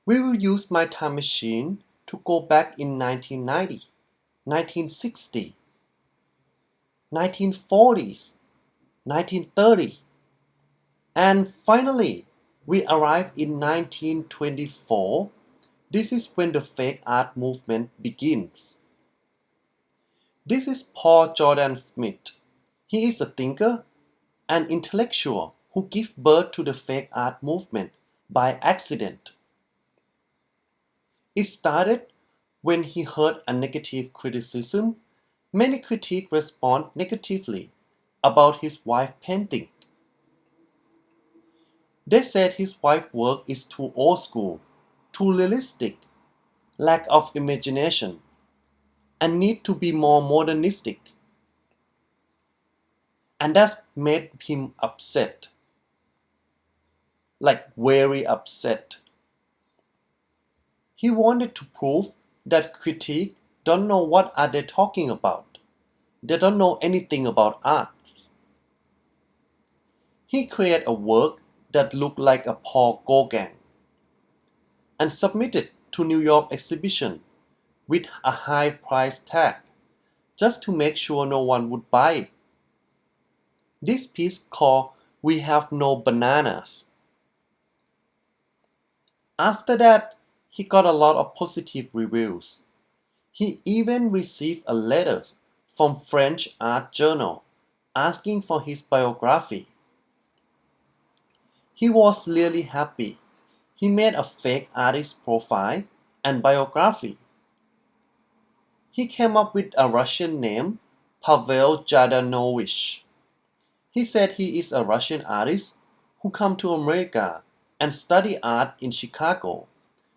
We will use my time machine to go back in 1990, 1960, 1940s, 1930, and finally, we arrive in 1924. This is when the fake art movement begins. This is Paul Jordan Smith. He is a thinker and intellectual who gave birth to the fake art movement by accident. It started when he heard a negative criticism. Many critics respond negatively about his wife's painting. They said his wife's work is too old school, too realistic, lack of imagination, and need to be more modernistic. And that made him upset, like very upset. He wanted to prove that critics don't know what are they talking about. They don't know anything about art. He created a work that looked like a Paul Gauguin and submitted to New York exhibition with a high price tag just to make sure no one would buy it. This piece called We Have No Bananas. After that, he got a lot of positive reviews. He even received a letter from French art journal asking for his biography. He was really happy. He made a fake artist profile and biography. He came up with a Russian name, Pavel Jadanovich. He said he is a Russian artist who came to America and studied art in Chicago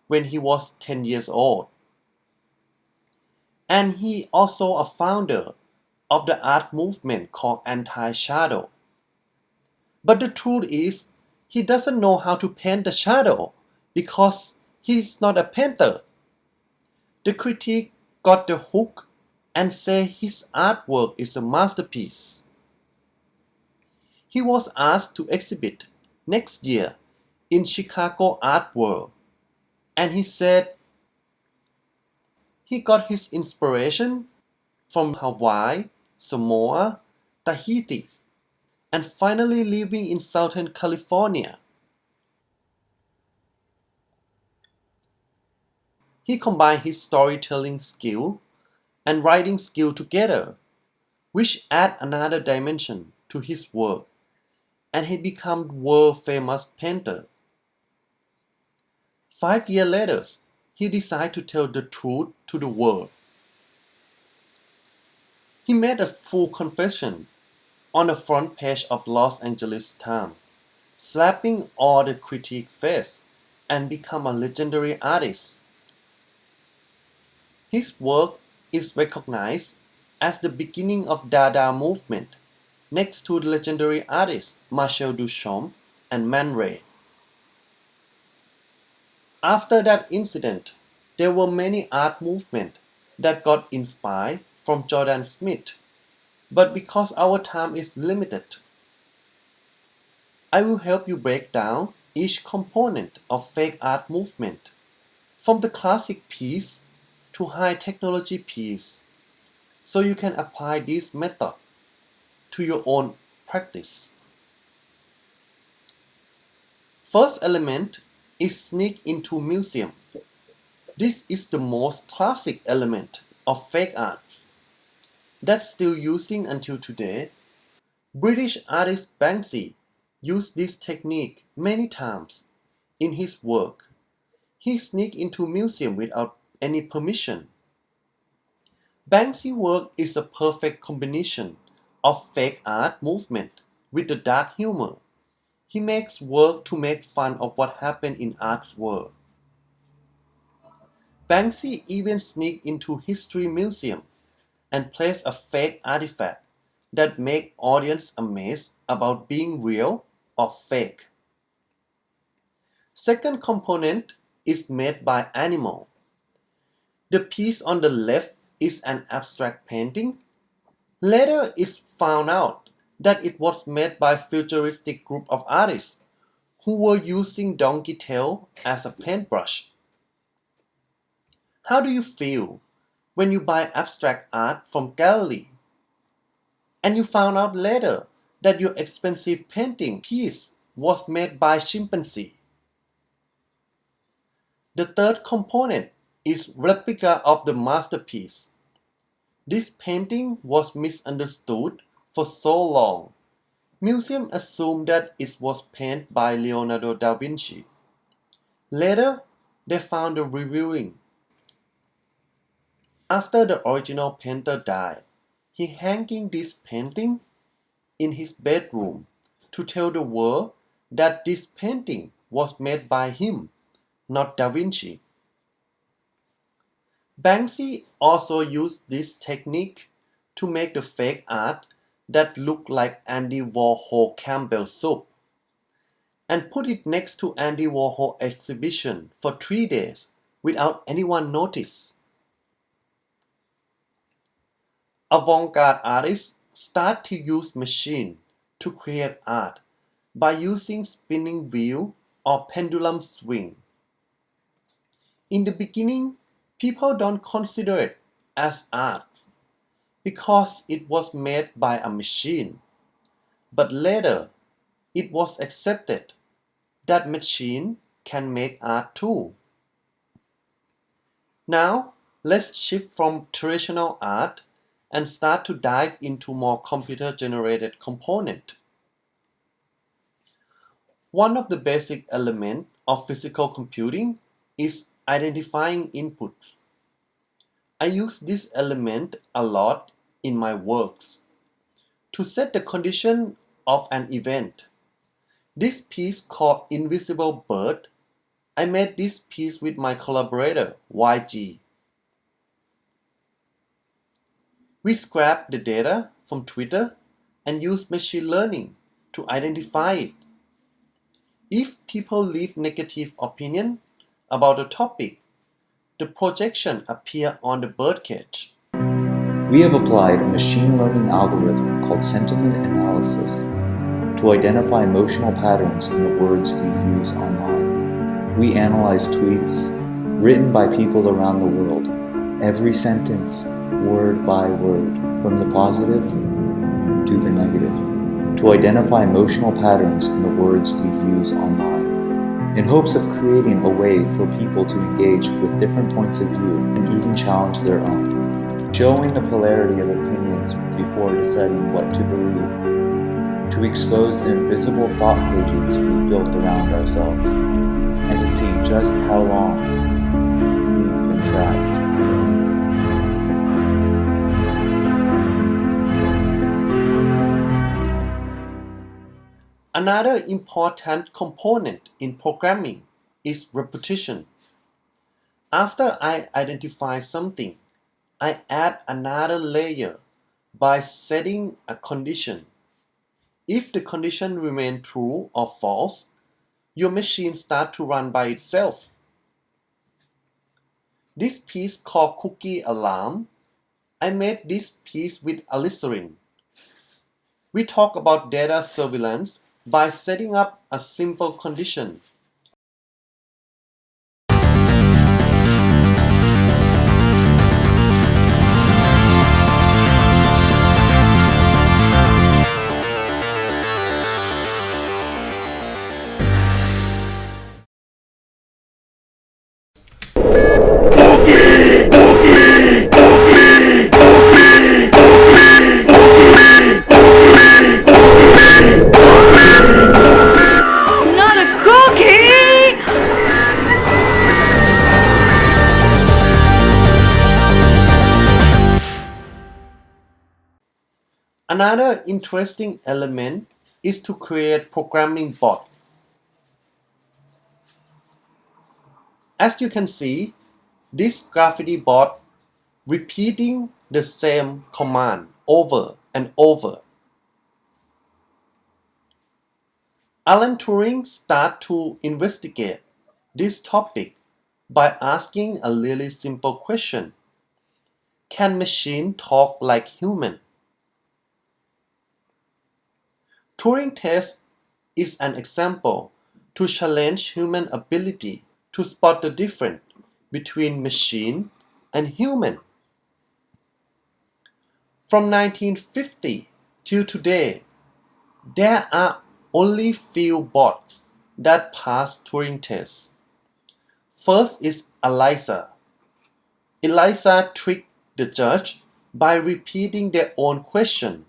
when he was 10 years old. And he also a founder of the art movement called Anti-Shadow. But the truth is, he doesn't know how to paint the shadow because he is not a painter. The critic got the hook and say his artwork is a masterpiece. He was asked to exhibit next year in Chicago Art World, and he said he got his inspiration from Hawaii, Samoa, Tahiti, and finally living in Southern California. He combined his storytelling skill and writing skill together, which add another dimension to his work, and he became world famous painter. 5 years later, he decided to tell the truth to the world. He made a full confession on the front page of Los Angeles Times, slapping all the critics' face, and become a legendary artist. His work is recognized as the beginning of Dada movement, next to the legendary artists Marcel Duchamp and Man Ray. After that incident, there were many art movements that got inspired from Jordan Smith, but because our time is limited, I will help you break down each component of fake art movement, from the classic piece to high technology piece, so you can apply this method to your own practice. First element is sneak into museum. This is the most classic element of fake art that's still using until today. British artist Banksy used this technique many times in his work. He sneaked into museum without any permission. Banksy work is a perfect combination of fake art movement with the dark humor. He makes work to make fun of what happened in art's world. Banksy even sneaked into history museum and placed a fake artifact that make audience amazed about being real or fake. Second component is made by animal. The piece on the left is an abstract painting. Later it's found out that it was made by a futuristic group of artists who were using donkey tail as a paintbrush. How do you feel when you buy abstract art from gallery and you found out later that your expensive painting piece was made by chimpanzee? The third component is replica of the masterpiece. This painting was misunderstood for so long. Museums assumed that it was painted by Leonardo da Vinci. Later, they found the reviewing. After the original painter died, he hanging this painting in his bedroom to tell the world that this painting was made by him, not Da Vinci. Banksy also used this technique to make the fake art that looked like Andy Warhol Campbell soup and put it next to Andy Warhol exhibition for 3 days without anyone notice. Avant-garde artists start to use machine to create art by using spinning wheel or pendulum swing. In the beginning, people don't consider it as art because it was made by a machine. But later, it was accepted that machine can make art too. Now, let's shift from traditional art and start to dive into more computer-generated component. One of the basic elements of physical computing is identifying inputs. I use this element a lot in my works. To set the condition of an event, this piece called Invisible Bird, I made this piece with my collaborator YG. We scraped the data from Twitter and used machine learning to identify it. If people leave negative opinion about the topic, the projection appears on the birdcage. We have applied a machine learning algorithm called sentiment analysis to identify emotional patterns in the words we use online. We analyze tweets written by people around the world, every sentence, word by word, from the positive to the negative, to identify emotional patterns in the words we use online, in hopes of creating a way for people to engage with different points of view and even challenge their own, showing the polarity of opinions before deciding what to believe, to expose the invisible thought cages we've built around ourselves, and to see just how long we've been trapped. Another important component in programming is repetition. After I identify something, I add another layer by setting a condition. If the condition remains true or false, your machine starts to run by itself. This piece called Cookie Alarm, I made this piece with alizarin. We talk about data surveillance by setting up a simple condition. Another interesting element is to create programming bots. As you can see, this graffiti bot repeating the same command over and over. Alan Turing started to investigate this topic by asking a really simple question. Can machine talk like human? Turing test is an example to challenge human ability to spot the difference between machine and human. From 1950 till today, there are only few bots that pass Turing tests. First is ELIZA. ELIZA tricked the judge by repeating their own question.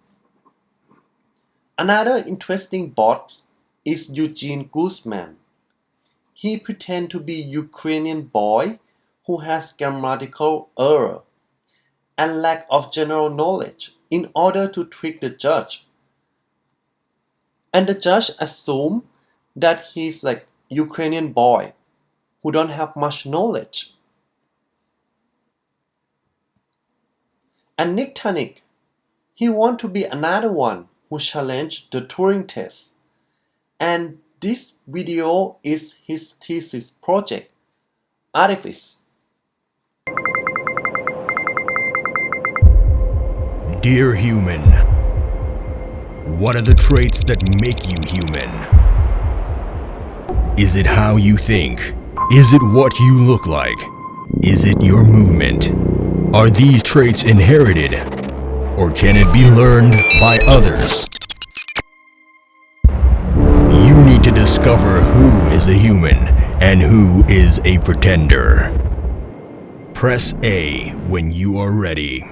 Another interesting bot is Eugene Guzman. He pretends to be Ukrainian boy who has grammatical error and lack of general knowledge in order to trick the judge. And the judge assumes that he's like Ukrainian boy who don't have much knowledge. And Nick Tanich, he want to be another one who challenged the Turing test. And this video is his thesis project, Artifice. Dear human, what are the traits that make you human? Is it how you think? Is it what you look like? Is it your movement? Are these traits inherited? Or can it be learned by others? You need to discover who is a human and who is a pretender. Press A when you are ready.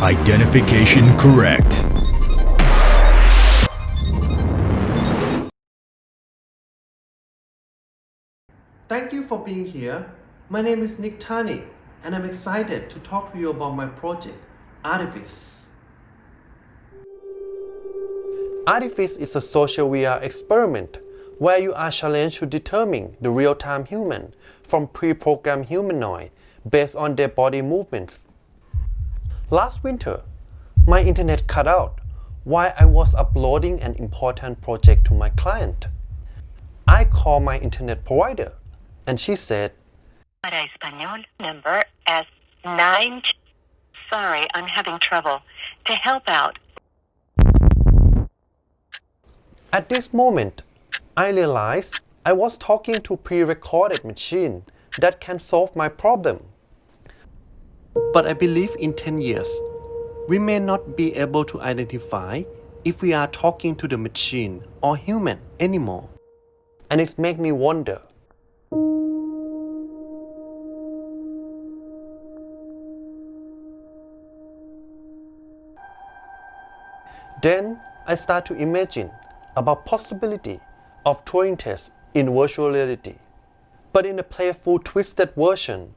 Identification correct. Thank you for being here. My name is Nick Tanich, and I'm excited to talk to you about my project, Artifice. Artifice is a social VR experiment where you are challenged to determine the real-time human from pre-programmed humanoid based on their body movements. Last winter, my internet cut out while I was uploading an important project to my client. I called my internet provider and she said, Para Español number S9. Sorry, I'm having trouble. To help out. At this moment, I realized I was talking to pre-recorded machine that can solve my problem. But I believe in 10 years, we may not be able to identify if we are talking to the machine or human anymore. And it makes me wonder. Then I start to imagine about possibility of Turing test in virtual reality, but in a playful, twisted version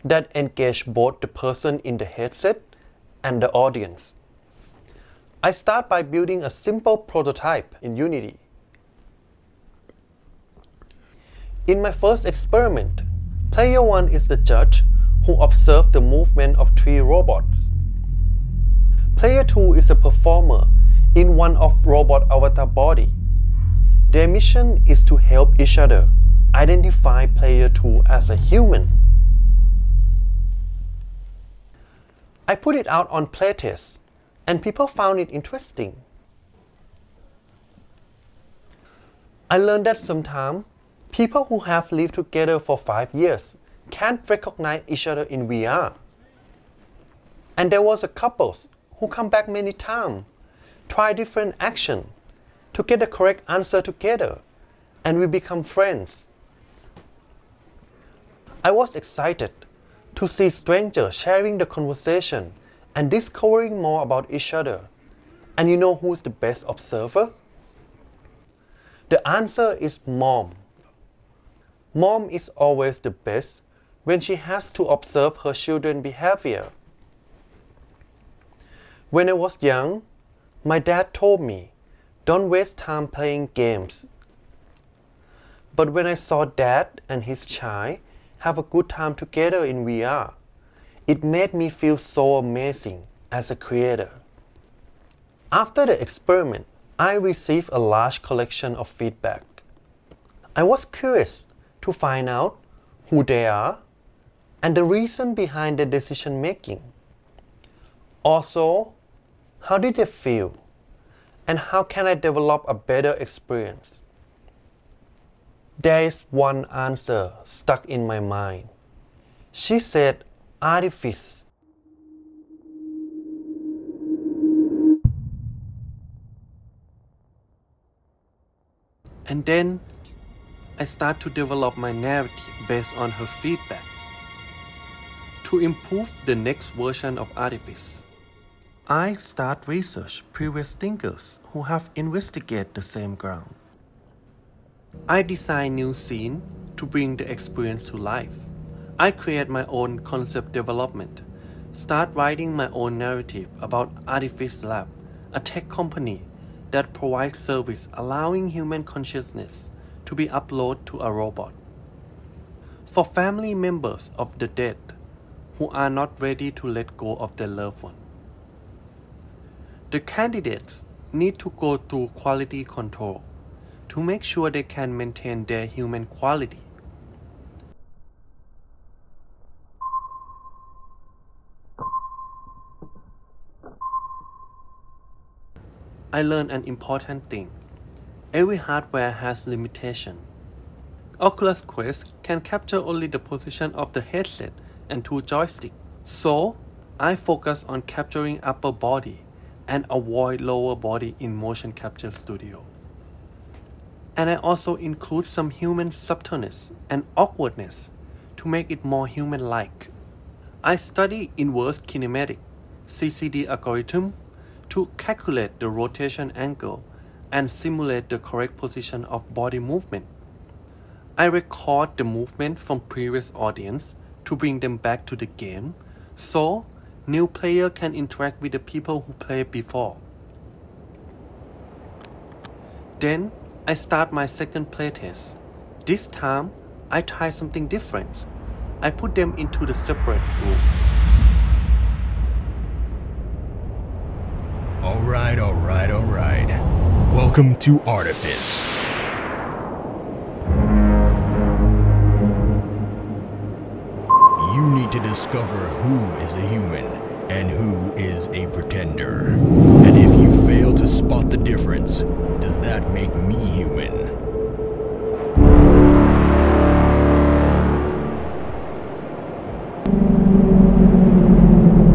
that engage both the person in the headset and the audience. I start by building a simple prototype in Unity. In my first experiment, player 1 is the judge who observed the movement of 3 robots. Player 2 is a performer in one of robot avatar body. Their mission is to help each other identify player 2 as a human. I put it out on playtest and people found it interesting. I learned that sometimes people who have lived together for 5 years can't recognize each other in VR. And there was a couple who come back many times, try different action to get the correct answer together, and we become friends. I was excited to see strangers sharing the conversation and discovering more about each other. And you know who's the best observer? The answer is mom. Mom is always the best when she has to observe her children's behavior. When I was young, my dad told me, don't waste time playing games. But when I saw dad and his child have a good time together in VR, it made me feel so amazing as a creator. After the experiment, I received a large collection of feedback. I was curious to find out who they are and the reason behind their decision making. Also, how did they feel? And how can I develop a better experience? There is one answer stuck in my mind. She said artifice. And then I start to develop my narrative based on her feedback to improve the next version of artifice. I start research previous thinkers who have investigated the same ground. I design new scene to bring the experience to life. I create my own concept development, start writing my own narrative about Artifice Lab, a tech company that provides service allowing human consciousness to be uploaded to a robot. For family members of the dead who are not ready to let go of their loved one, the candidates need to go through quality control to make sure they can maintain their human quality. I learned an important thing. Every hardware has limitation. Oculus Quest can capture only the position of the headset and 2 joysticks. So, I focus on capturing upper body and avoid lower body in Motion Capture Studio. And I also include some human subtleness and awkwardness to make it more human-like. I study inverse kinematic CCD algorithm to calculate the rotation angle and simulate the correct position of body movement. I record the movement from previous audience to bring them back to the game, so new player can interact with the people who played before. Then I start my second playtest. This time, I try something different. I put them into the separate room. Alright. Welcome to Artifice. You need to discover who is a human and who is a pretender. And if you fail to spot the difference, does that make me human?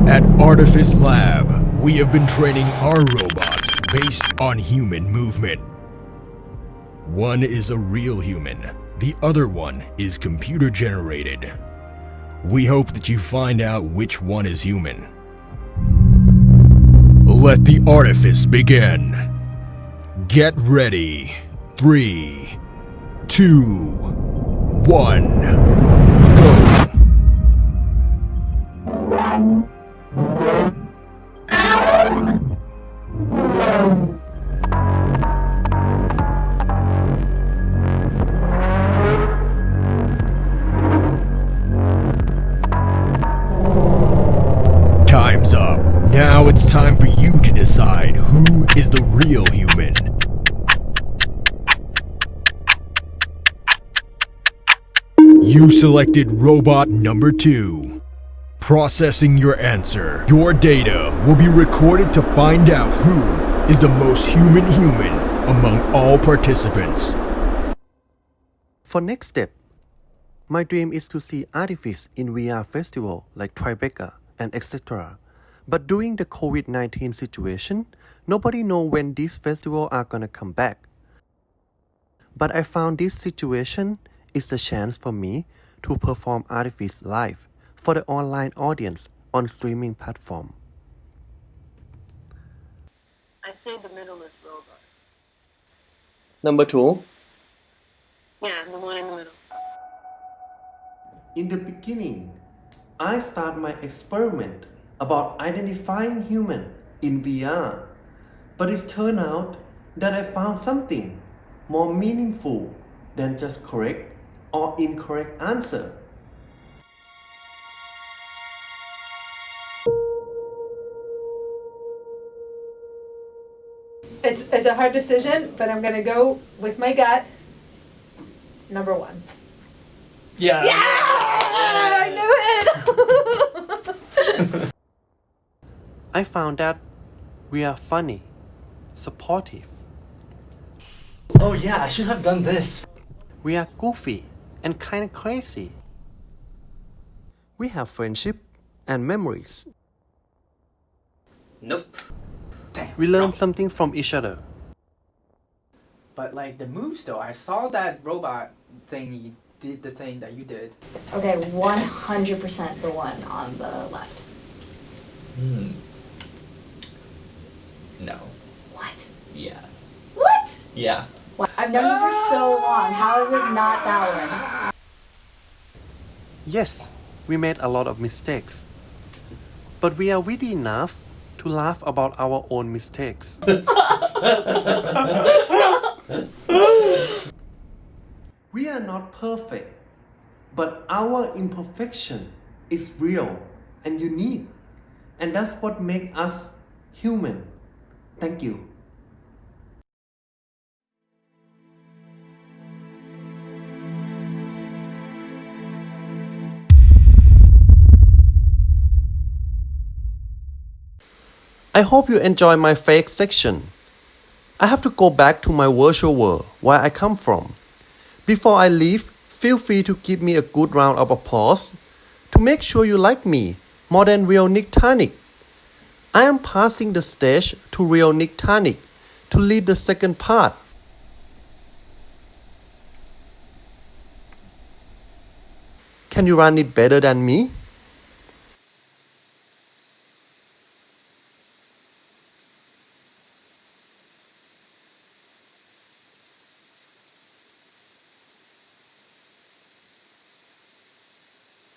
At Artifice Lab, we have been training our robots based on human movement. One is a real human, the other one is computer generated. We hope that you find out which one is human. Let the artifice begin. Get ready. 3, 2, 1, go. Time's up. Now it's time for you to decide who is the real human. You selected robot number 2. Processing your answer. Your data will be recorded to find out who is the most human among all participants. For next step, my dream is to see Artifice in VR festival like Tribeca and etc. But during the COVID-19 situation, nobody know when these festivals are gonna come back. But I found this situation is a chance for me to perform Artifice live for the online audience on streaming platform. I say the middle is robot. Number 2. Yeah, the one in the middle. In the beginning, I start my experiment about identifying human in VR, but it turned out that I found something more meaningful than just correct or incorrect answer. It's a hard decision, but I'm gonna go with my gut. Number 1. Yeah. I knew it! I found that we are funny, supportive, Oh yeah, I should have done this. We are goofy and kind of crazy. We have friendship and memories. Nope. Damn. We learn wrong. something from each other. But like the moves though, I saw that robot thing did the thing that you did. Okay, 100% the one on the left. No. What? Yeah. What? Yeah. I've known you for so long. How is it not that one? Yes, we made a lot of mistakes. But we are witty enough to laugh about our own mistakes. We are not perfect, but our imperfection is real and unique, and that's what makes us human. Thank you. I hope you enjoy my fake section. I have to go back to my virtual world where I come from. Before I leave, feel free to give me a good round of applause to make sure you like me more than real Nick Tanic. I am passing the stage to real Nick Tanic to lead the second part. Can you run it better than me?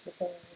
Okay.